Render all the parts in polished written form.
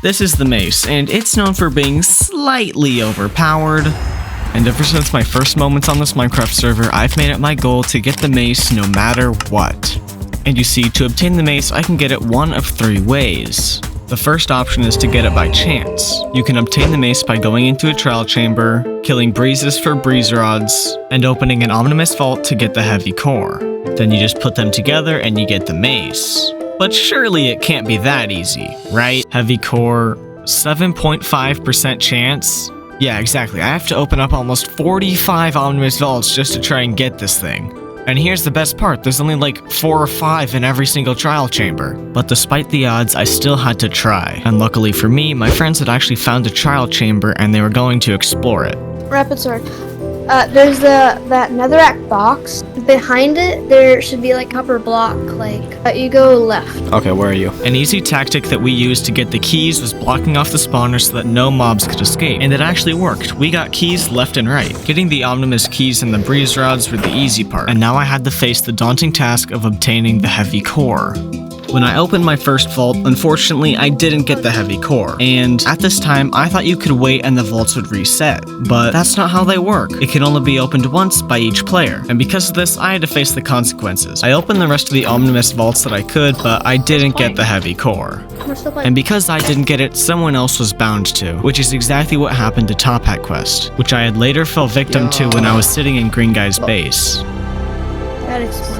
This is the Mace, and it's known for being slightly overpowered. And ever since my first moments on this Minecraft server, I've made it my goal to get the Mace no matter what. And you see, to obtain the Mace, I can get it one of 3 ways. The first option is to get it by chance. You can obtain the Mace by going into a trial chamber, killing breezes for breeze rods, and opening an omnibus vault to get the heavy core. Then you just put them together and you get the Mace. But surely it can't be that easy, right? Heavy core, 7.5% chance? Yeah, exactly. I have to open up almost 45 omnibus vaults just to try and get this thing. And here's the best part, there's only like 4 or 5 in every single trial chamber. But despite the odds, I still had to try. And luckily for me, my friends had actually found a trial chamber and they were going to explore it. RapidSword. There's that netherrack box. Behind it, there should be like a copper block, you go left. Okay, where are you? An easy tactic that we used to get the keys was blocking off the spawner so that no mobs could escape. And it actually worked. We got keys left and right. Getting the omnibus keys and the breeze rods were the easy part. And now I had to face the daunting task of obtaining the heavy core. When I opened my first vault, unfortunately, I didn't get the heavy core. And at this time, I thought you could wait and the vaults would reset. But that's not how they work. It can only be opened once by each player. And because of this, I had to face the consequences. I opened the rest of the omnibus vaults that I could, but I didn't get the heavy core. And because I didn't get it, someone else was bound to, which is exactly what happened to Top Hat Quest, which I had later fell victim to when I was sitting in Green Guy's base.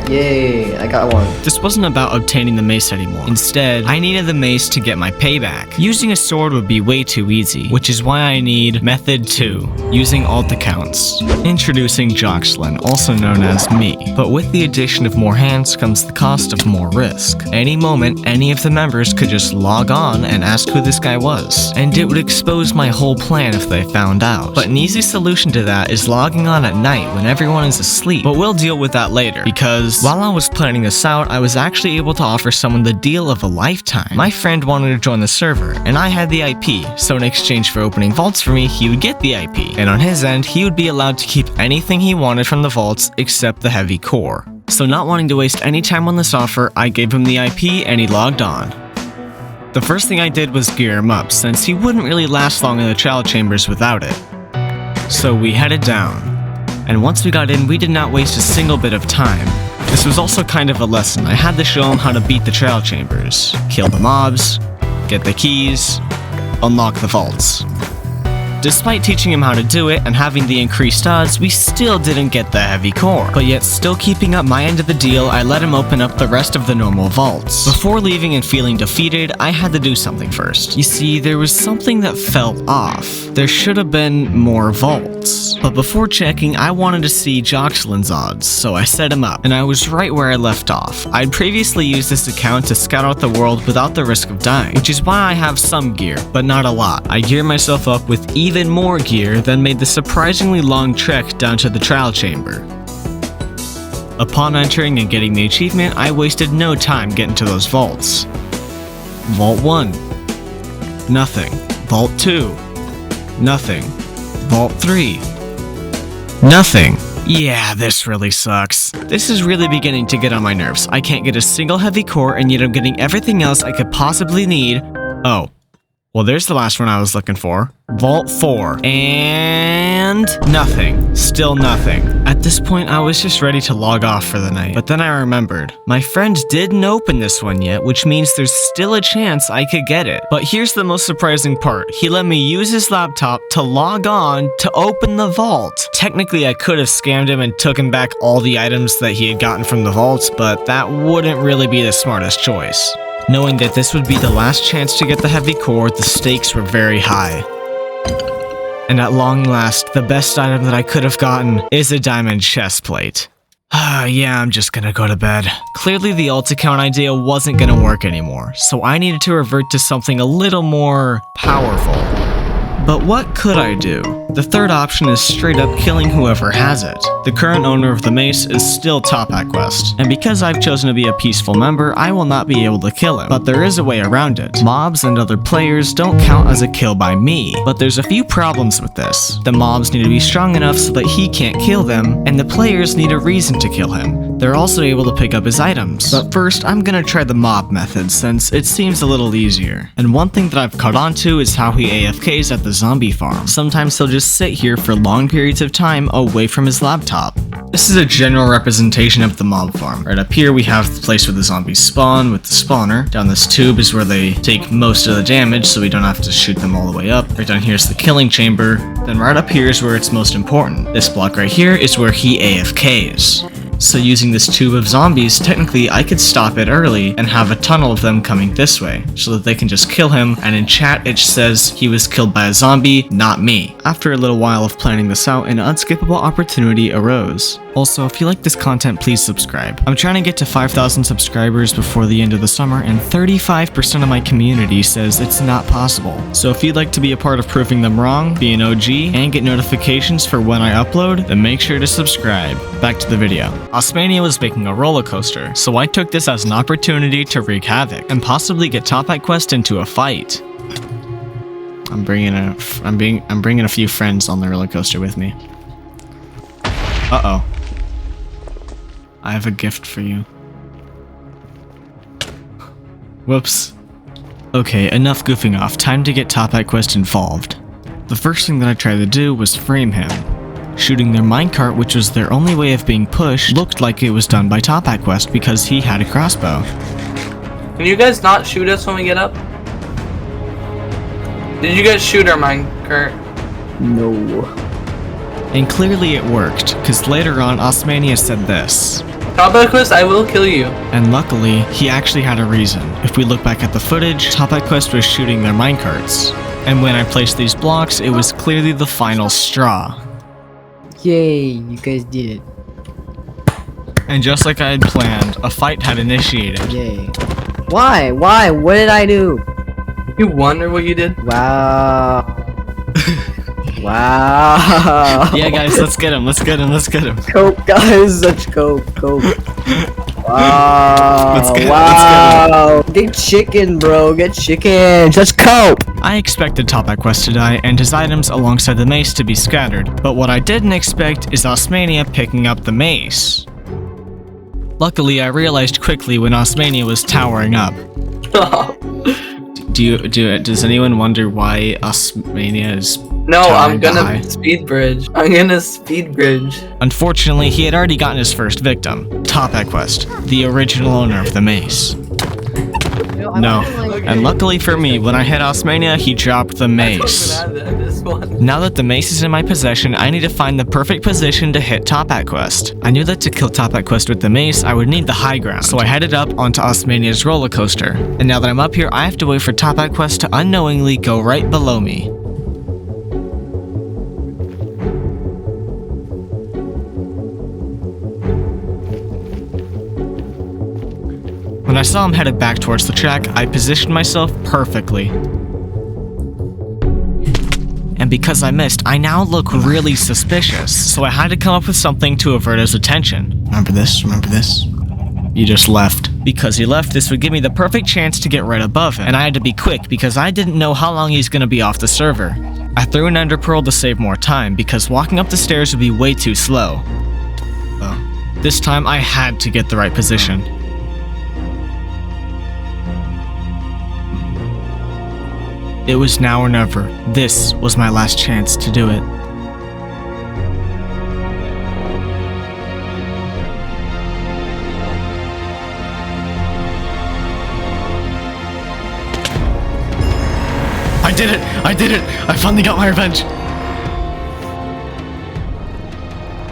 Yay, I got one. This wasn't about obtaining the Mace anymore. Instead, I needed the Mace to get my payback. Using a sword would be way too easy, which is why I need Method 2, using alt accounts. Introducing Joxlin, also known as me. But with the addition of more hands comes the cost of more risk. Any moment, any of the members could just log on and ask who this guy was. And it would expose my whole plan if they found out. But an easy solution to that is logging on at night when everyone is asleep. But we'll deal with that later, because while I was planning this out, I was actually able to offer someone the deal of a lifetime. My friend wanted to join the server, and I had the IP, so in exchange for opening vaults for me, he would get the IP. And on his end, he would be allowed to keep anything he wanted from the vaults except the heavy core. So not wanting to waste any time on this offer, I gave him the IP and he logged on. The first thing I did was gear him up, since he wouldn't really last long in the trial chambers without it. So we headed down. And once we got in, we did not waste a single bit of time. This was also kind of a lesson. I had to show him how to beat the trial chambers, kill the mobs, get the keys, unlock the vaults. Despite teaching him how to do it and having the increased odds, we still didn't get the heavy core. But yet still keeping up my end of the deal, I let him open up the rest of the normal vaults. Before leaving and feeling defeated, I had to do something first. You see, there was something that felt off. There should have been more vaults. But before checking, I wanted to see Joxlin's odds, so I set him up, and I was right where I left off. I'd previously used this account to scout out the world without the risk of dying, which is why I have some gear, but not a lot. I geared myself up with even more gear, then made the surprisingly long trek down to the trial chamber. Upon entering and getting the achievement, I wasted no time getting to those vaults. Vault 1. Nothing. Vault 2. Nothing. Vault 3. Nothing. Yeah, this really sucks. This is really beginning to get on my nerves. I can't get a single heavy core, and yet I'm getting everything else I could possibly need. Oh. Well, there's the last one I was looking for. Vault 4. And nothing. Still nothing. At this point, I was just ready to log off for the night. But then I remembered. My friend didn't open this one yet, which means there's still a chance I could get it. But here's the most surprising part. He let me use his laptop to log on to open the vault. Technically, I could have scammed him and took him back all the items that he had gotten from the vaults, but that wouldn't really be the smartest choice. Knowing that this would be the last chance to get the heavy core, the stakes were very high. And at long last, the best item that I could have gotten is a diamond chest plate. Yeah, I'm just gonna go to bed. Clearly the alt account idea wasn't gonna work anymore, so I needed to revert to something a little more powerful. But what could I do? The third option is straight up killing whoever has it. The current owner of the Mace is still Top Hat Quest, and because I've chosen to be a peaceful member, I will not be able to kill him. But there is a way around it. Mobs and other players don't count as a kill by me, but there's a few problems with this. The mobs need to be strong enough so that he can't kill them, and the players need a reason to kill him. They're also able to pick up his items. But first, I'm gonna try the mob method since it seems a little easier. And one thing that I've caught on to is how he AFKs at the zombie farm. Sometimes he'll just sit here for long periods of time away from his laptop. This is a general representation of the mob farm. Right up here we have the place where the zombies spawn with the spawner. Down this tube is where they take most of the damage so we don't have to shoot them all the way up. Right down here is the killing chamber. Then right up here is where it's most important. This block right here is where he AFKs. So using this tube of zombies, technically I could stop it early and have a tunnel of them coming this way, so that they can just kill him, and in chat it says he was killed by a zombie, not me. After a little while of planning this out, an unskippable opportunity arose. Also, if you like this content, please subscribe. I'm trying to get to 5,000 subscribers before the end of the summer, and 35% of my community says it's not possible. So if you'd like to be a part of proving them wrong, be an OG, and get notifications for when I upload, then make sure to subscribe. Back to the video. Osmania was making a roller coaster, so I took this as an opportunity to wreak havoc and possibly get Top Hat Quest into a fight. I'm bringing a few friends on the roller coaster with me. Uh-oh. I have a gift for you. Whoops. Okay, enough goofing off. Time to get Top Hat Quest involved. The first thing that I tried to do was frame him. Shooting their minecart, which was their only way of being pushed, looked like it was done by Top Hat Quest because he had a crossbow. Can you guys not shoot us when we get up? Did you guys shoot our minecart? No. And clearly it worked, because later on Osmania said this. Top Hat Quest, I will kill you. And luckily, he actually had a reason. If we look back at the footage, Top Hat Quest was shooting their minecarts. And when I placed these blocks, it was clearly the final straw. Yay, you guys did it. And just like I had planned, a fight had initiated. Yay. Why? Why? What did I do? You wonder what you did? Wow. Wow. Yeah, guys, let's get him. Let's get him. Let's get him. Coke, guys. Such coke. Wow. Let's get him. Wow. Get chicken, bro. Get chicken. Such coke. I expected Top Hat Quest to die and his items alongside the mace to be scattered, but what I didn't expect is Osmania picking up the mace. Luckily, I realized quickly when Osmania was towering up. Does anyone wonder why Osmania is No, I'm gonna speed bridge. Unfortunately, he had already gotten his first victim, Top Hat Quest, the original owner of the mace. No, and luckily for me, when I hit Osmania, he dropped the mace. Now that the mace is in my possession, I need to find the perfect position to hit Top Hat Quest. I knew that to kill Top Hat Quest with the mace, I would need the high ground, so I headed up onto Osmania's roller coaster. And now that I'm up here, I have to wait for Top Hat Quest to unknowingly go right below me. When I saw him headed back towards the track, I positioned myself perfectly. And because I missed, I now look really suspicious, so I had to come up with something to avert his attention. Remember this? Remember this? You just left. Because he left, this would give me the perfect chance to get right above him, and I had to be quick because I didn't know how long he's gonna be off the server. I threw an ender pearl to save more time because walking up the stairs would be way too slow. Oh. This time I had to get the right position. It was now or never. This was my last chance to do it. I did it! I did it! I finally got my revenge!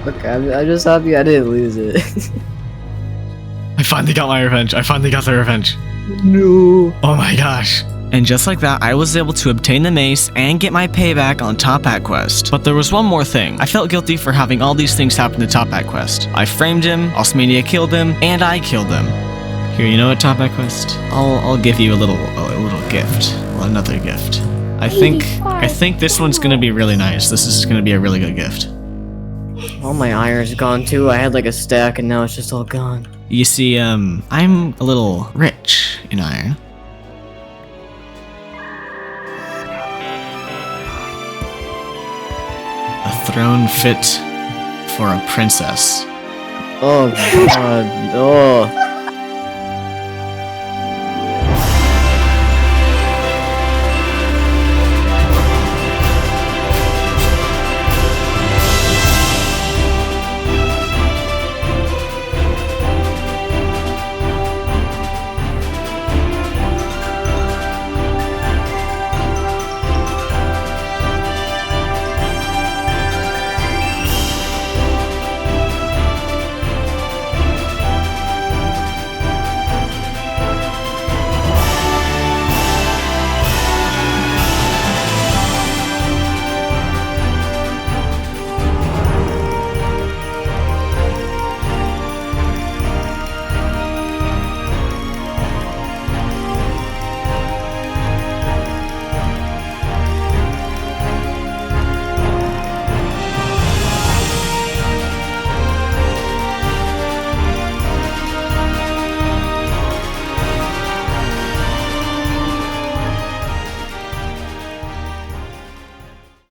Look, I'm just happy I didn't lose it. I finally got my revenge. I finally got the revenge. No. Oh my gosh. And just like that, I was able to obtain the mace and get my payback on Top Hat Quest. But there was one more thing. I felt guilty for having all these things happen to Top Hat Quest. I framed him, Osmania killed him, and I killed him. Here, you know what, Top Hat Quest? I'll give you a little gift. Well, another gift. I think this one's gonna be really nice. This is gonna be a really good gift. All my iron's gone too. I had like a stack and now it's just all gone. You see, I'm a little rich in iron. A throne fit for a princess. Oh god. Oh.